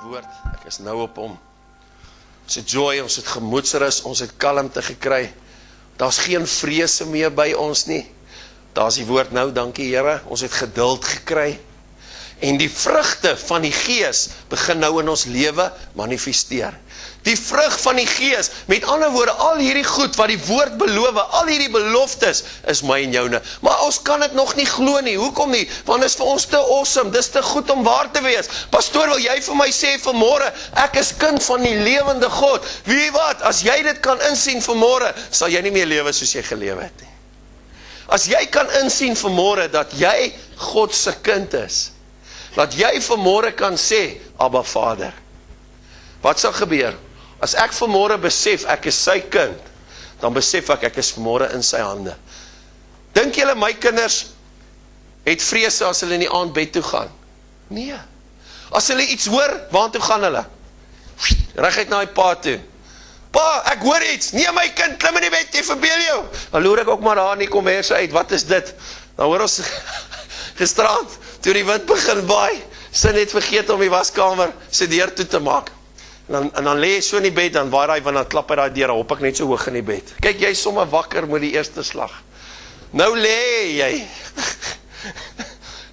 woord, ek is nou op hom. Ons het joy, ons het gemoedsrus, ons het kalmte gekry. Daar's geen vrese meer by ons nie. Daar's die woord nou, dankie Here, ons het geduld gekry. En die vrugte van die Gees begin nou in ons lewe manifesteer. Die vrug van die Gees, met ander woorde, al hierdie goed wat die woord beloof, al hierdie beloftes is my en joune. Maar ons kan dit nog nie glo nie. Hoekom nie? Want dit is vir ons te awesome, dis te goed om waar te wees. Pastoor, wil jy vir my sê vanmôre, ek is kind van die lewende God. Weet wat, as jy dit kan insien vanmôre, sal jy nie meer lewe soos jy gelewe het nie. As jy kan insien vanmôre dat jy God se kind is, dat jy vanmôre kan sê, Abba Vader. Wat sal gebeur? As ek vanmôre besef, ek is sy kind, dan besef ek is vanmôre in sy hande. Dink julle my kinders het vrese as hulle in die aand bed toe gaan? Nee. As hulle iets hoor, waartoe gaan hulle? Reguit na die pa toe. Pa, ek hoor iets. Nee my kind, klim in die bed, jy verbeel jou. Dan loer ek ook maar daar in die kommerse uit. Wat is dit? Dan hoor ons gisterand, toe die wind begin waai, sy net vergeet om die waskamer sy deur toe te maak. En dan lê jy so in die bed, dan waai hy, want dan klap hy daai deur, hop ek net so hoog in die bed. Kyk, jy is sommer wakker met die eerste slag. Nou lê jy.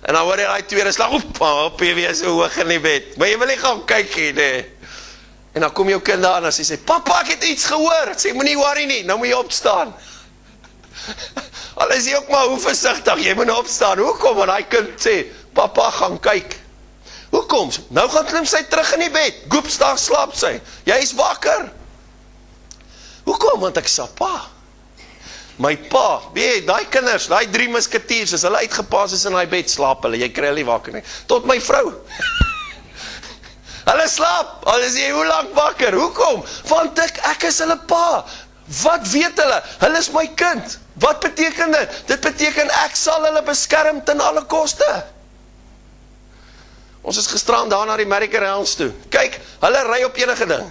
En dan hoor jy daai tweede slag, hop jy weer so hoog in die bed. Maar jy wil nie gaan kyk nie, nee. En dan kom jou kind daar en sy sê, papa, ek het iets gehoor. Sê, moenie worry nie, nou moet jy opstaan. Al is jy ook maar hoe versigtig, jy moet opstaan. Hoekom? Want die kind sê, papa, gaan kyk. Hoekom? Nou gaan klim sy terug in die bed. Goeps, daar slaap sy. Jy is wakker. Hoekom? Want ek sê, pa. My pa, weet jy, die kinders, die 3 musketiers, as hulle uitgepaas is in die bed, slaap hulle. Jy kry hulle nie wakker nie. Tot my vrou. Hulle slaap, al is jy hoe lang wakker. Hoekom? Want ek is hulle pa. Wat weet hulle? Hulle is my kind. Wat beteken dit? Dit beteken ek sal hulle beskerm ten alle koste. Ons is gisterand daar na die American Realms toe. Kyk, hulle ry op enige ding.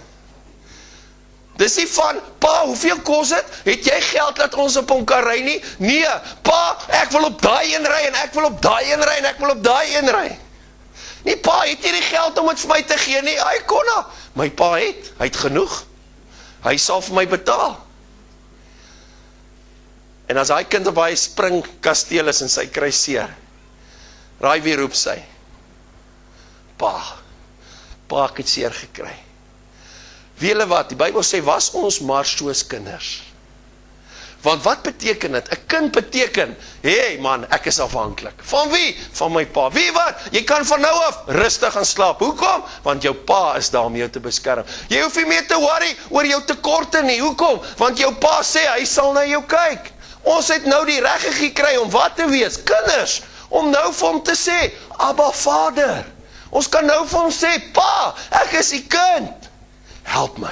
Dis nie van, pa, hoeveel kos het? Het jy geld dat ons op hom kan ry nie? Nee, pa, ek wil op daai een ry en ek wil op daai een ry en ek wil op daai een ry. Nee, pa, het jy die geld om het vir my te gee? Nee, hy kon nou. My pa hy het genoeg. Hy sal vir my betaal. En as hy kind op hy springkasteel is en sy kry seer, raai wie roep sy? Pa, ek het seer gekry. Weet julle wat, die Bybel sê, was ons maar soos kinders. Want wat beteken dit? 'n kind beteken, hey man, ek is afhanklik. Van wie? Van my pa. Wie wat? Jy kan van nou af rustig gaan slaap. Hoekom? Want jou pa is daar om jou te beskerm. Jy hoef nie meer te worry oor jou tekorte nie. Hoekom? Want jou pa sê, hy sal na jou kyk. Ons het nou die reg gekry om wat te wees? Kinders. Om nou vir hom te sê, Abba Vader. Ons kan nou vir hom sê, pa, ek is die kind. Help my.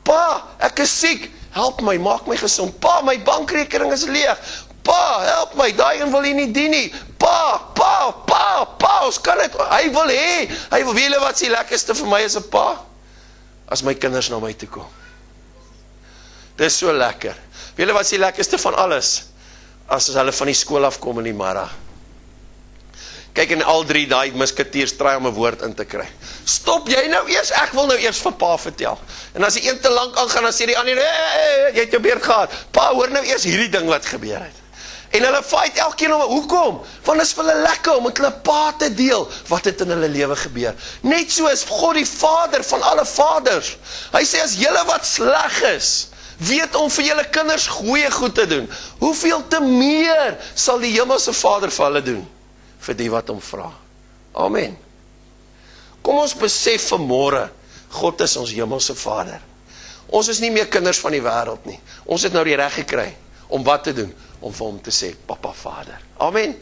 Pa, ek is siek. Help my, maak my gesond. Pa, my bankrekening is leeg. Pa, help my, daai een wil jy nie dien nie. Pa, ons kan het, hy wil weet wat is die lekkerste vir my as 'n pa? As my kinders na my toe kom. Dis so lekker. Weet wat is die lekkerste van alles? As hulle van die skool afkom in die middag. Kyk, en al 3 daai musketiers try om 'n woord in te kry. Stop jy nou eers, ek wil nou eers vir pa vertel. En as die een te lank aangaan, dan sê die ander, jy het jou beurt gehad. Pa, hoor nou eers hierdie ding wat gebeur het. En hulle fight elkeen om, hoekom? Want is vir hulle lekker om met hulle pa te deel wat het in hulle lewe gebeur. Net so is God die Vader van alle vaders. Hy sê, as julle wat sleg is, weet om vir julle kinders goeie goed te doen, hoeveel te meer sal die hemelse Vader vir hulle doen? Vir die wat hom vra. Amen. Kom ons besef vanmôre, God is ons hemelse Vader. Ons is nie meer kinders van die wêreld nie. Ons het nou die reg gekry om wat te doen? Om vir hom te sê, Papa Vader. Amen.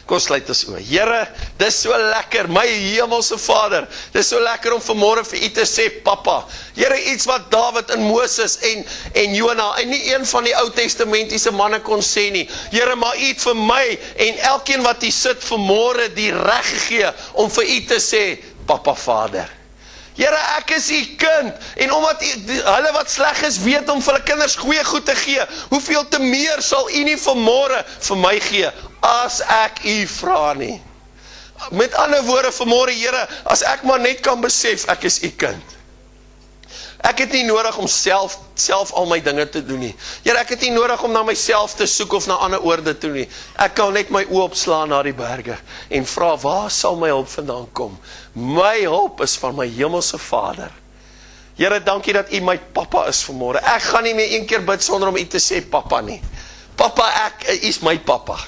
Kom sluit ons oë. Here, dis so lekker, my hemelse Vader. Dis so lekker om vanmôre vir u te sê, Papa. Here, iets wat Dawid en Moses en Jona en nie een van die Ou Testamentiese manne kon sê nie. Here, maar u het vir my en elkeen wat hier sit vanmôre die reg gegee om vir u te sê, Papa Vader. Here, ek is u kind, en omdat hulle wat sleg is, weet om vir hulle kinders goeie goed te gee, hoeveel te meer sal u nie vanmôre vir my gee, as ek u vra nie. Met ander woorde vanmôre, Here, as ek maar net kan besef, ek is u kind. Ek het nie nodig om self al my dinge te doen nie. Here, ek het nie nodig om na myself te soek of na ander oorde toe nie. Ek kan net my oë opslaan na die berge en vra, waar sal my hulp vandaan kom? My hulp is van my hemelse Vader. Here, dankie dat u my papa is vanmôre. Ek gaan nie meer een keer bid sonder om u te sê papa nie. Papa, u is my papa.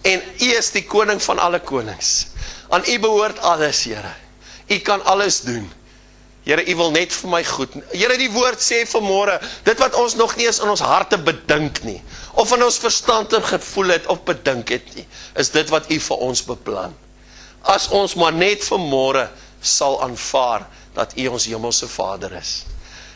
En u is die koning van alle konings. Aan u behoort alles, Here. U kan alles doen. Here, u wil net vir my goed. Here, die woord sê vanmôre, dit wat ons nog nie eens in ons harte bedink nie, of in ons verstand gevoel het of bedink het nie, is dit wat u vir ons beplan. As ons maar net vanmôre sal aanvaar dat u ons hemelse Vader is.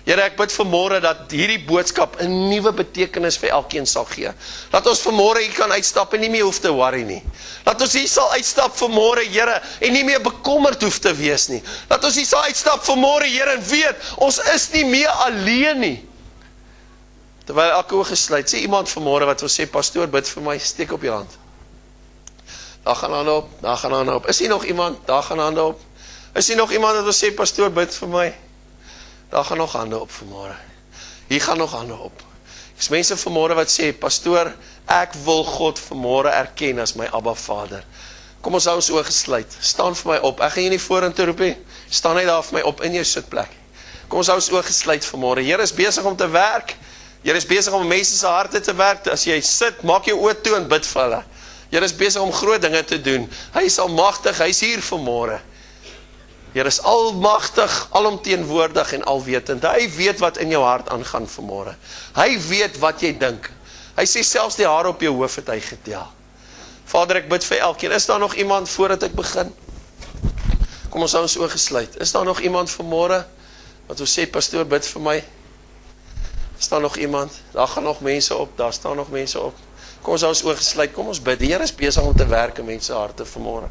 Here, ek bid vanmôre dat hierdie boodskap 'n nuwe betekenis vir elkeen sal gee. Dat ons vanmôre hier kan uitstap en nie meer hoef te worry nie. Dat ons hier sal uitstap vanmôre, Here, en nie meer bekommerd hoef te wees nie. Dat ons hier sal uitstap vanmôre, Here, en weet, ons is nie meer alleen nie. Terwyl elke oog gesluit, sê iemand vanmôre wat wil sê, pastoor, bid vir my, steek op jou hand. Daar gaan hande op, daar gaan hande op. Is hier nog iemand? Daar gaan hande op. Is hier nog iemand wat wil sê, pastoor, bid vir my? Daar gaan nog hande op vanmôre. Hier gaan nog hande op. Is mense vanmôre wat sê, pastoor, ek wil God vanmôre erken as my Abba Vader. Kom ons hou ons oë gesluit. Staan vir my op. Ek gaan jy nie vorentoe roep nie. Staan net daar vir my op in jou sitplek. Kom ons hou ons oë gesluit vanmôre. Here is besig om te werk. Here is besig om mense se harte te werk. As jy sit, maak jou oë toe en bid vir hulle. Here is besig om groot dinge te doen. Hy is almagtig. Hy is hier vanmôre. Here is almagtig, alomteenwoordig en alwetend. Hy weet wat in jou hart aangaan vanmôre. Hy weet wat jy dink. Hy sê selfs die hare op jou hoof het hy getel. Vader, ek bid vir elkeen. Is daar nog iemand voordat ek begin? Kom ons hou ons oë gesluit. Is daar nog iemand vanmôre wat wil sê, pastoor, bid vir my? Is daar nog iemand? Daar gaan nog mense op. Daar staan nog mense op. Kom ons hou ons oë gesluit. Kom ons bid. Die Here is besig om te werk in mense harte vanmôre.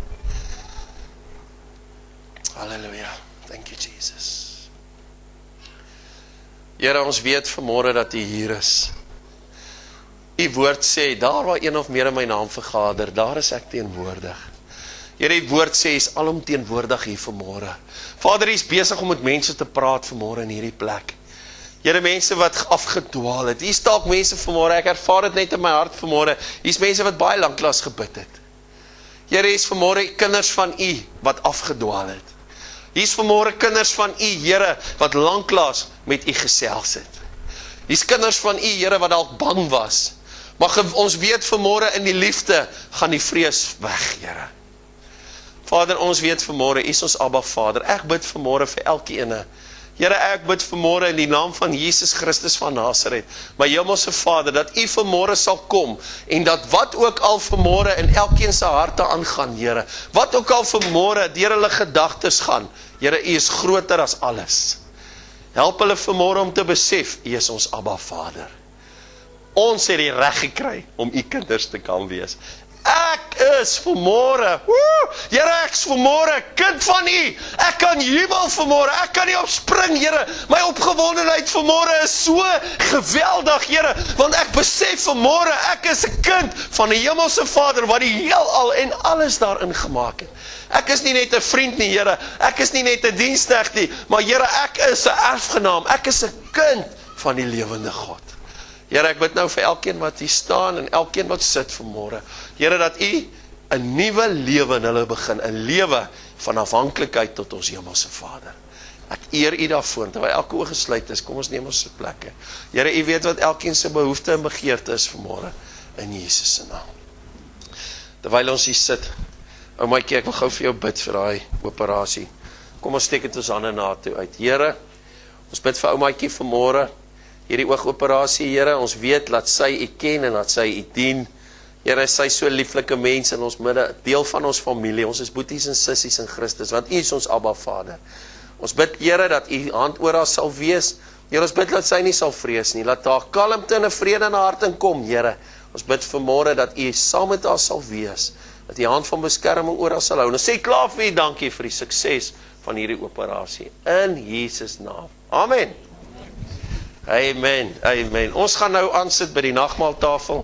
Halleluja, thank you Jesus. Here, ons weet vanmôre dat U hier is. U woord sê, daar waar een of meer in my naam vergader, daar is ek teenwoordig. Here, die woord sê, U is alomteenwoordig hier vanmôre. Vader, U is besig om met mense te praat vanmôre in hierdie plek. Here, mense wat afgedwaal het. U is dalk mense vanmôre, ek ervaar dit net in my hart vanmôre. U is mense wat baie lanklaas gebid het. Here, U is vanmôre kinders van U wat afgedwaal het. Hier is vanmôre kinders van U, Here, wat lanklaas met U gesels het. Hier is kinders van U, Here, wat dalk bang was. Maar ons weet vanmôre in die liefde gaan die vrees weg, Here. Vader, ons weet vanmôre, U is ons Abba Vader. Ek bid vanmôre vir elkeen. Here, ek bid vanmôre in die naam van Jesus Christus van Nasaret, my hemelse Vader, dat U vanmôre sal kom en dat wat ook al vanmôre in elkeen se harte aangaan, Here, wat ook al vanmôre deur hulle gedagtes gaan, Here, U is groter as alles. Help hulle vanmôre om te besef, U is ons Abba Vader. Ons het die reg gekry om U kinders te kan wees. Ek is vanmôre, Here, ek is vanmôre kind van U. Ek kan jubel vanmôre, ek kan nie opspring, Here. My opgewondenheid vanmôre is so geweldig, Here, want ek besef vanmôre, ek is 'n kind van die hemelse Vader wat die heelal en alles daarin gemaak het. Ek is nie net 'n vriend nie, Here. Ek is nie net 'n diensknegt nie, maar Here, ek is 'n erfgenaam. Ek is 'n kind van die lewende God. Here, ek bid nou vir elkeen wat hier staan en elkeen wat sit vanmôre. Here, dat U 'n nuwe lewe in hulle begin, 'n lewe van afhanklikheid tot ons hemelse Vader. Ek eer U daarvoor, terwyl elke oog gesluit is, kom ons neem ons sitplekke. Here, U weet wat elkeen se behoefte en begeerte is vanmôre, in Jesus se naam. Terwyl ons hier sit, ou maatjie, ek wil gou vir jou bid vir daai operasie. Kom ons steek dit ons hande na toe uit. Here, ons bid vir ou maatjie vanmôre, hierdie oogoperasie, Here, ons weet, laat sy U ken en laat sy U dien. Here, sy so lieflike mens in ons midde, deel van ons familie, ons is boeties en sissies in Christus, want U is ons Abba Vader. Ons bid, Here, dat U hand oor haar sal wees. Here, ons bid, dat sy nie sal vrees nie, laat haar kalmte en 'n vrede in haar hart inkom, Here. Ons bid vanmôre dat U saam met haar sal wees, dat U hand van beskerming oor haar sal hou. En ons sê klaar vir U dankie vir die sukses van hierdie operasie, in Jesus naam. Amen. Amen, amen. Ons gaan nou aansit by die nagmaaltafel.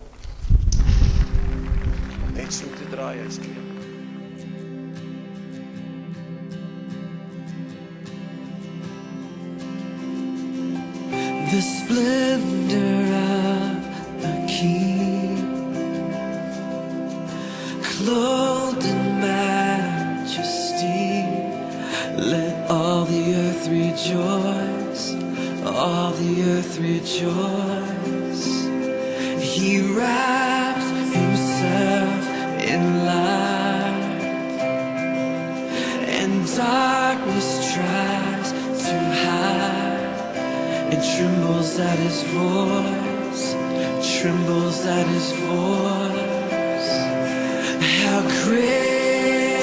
Net so te draai, The splendor of a king, clothed in majesty, let all the earth rejoice, all the earth rejoice. He wraps himself in light, and darkness tries to hide. It trembles at his voice, trembles at his voice. How great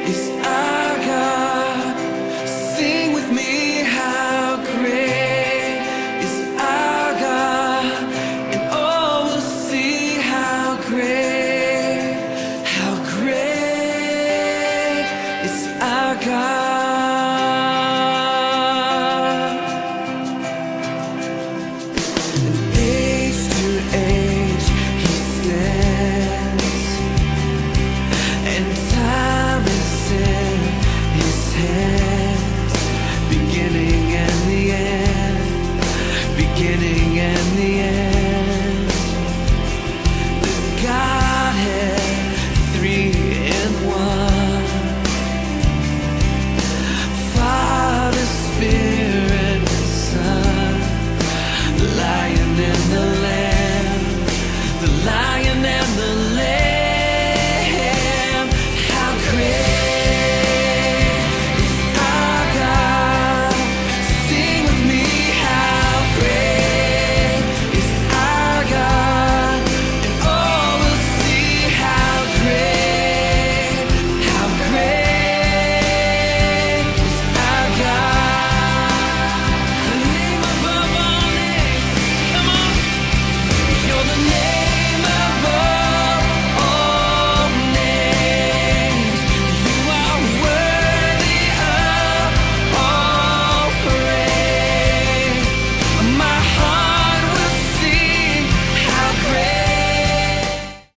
is our God? Sing with me, how great is our God? And all will see how great is our God. Beginning and the end.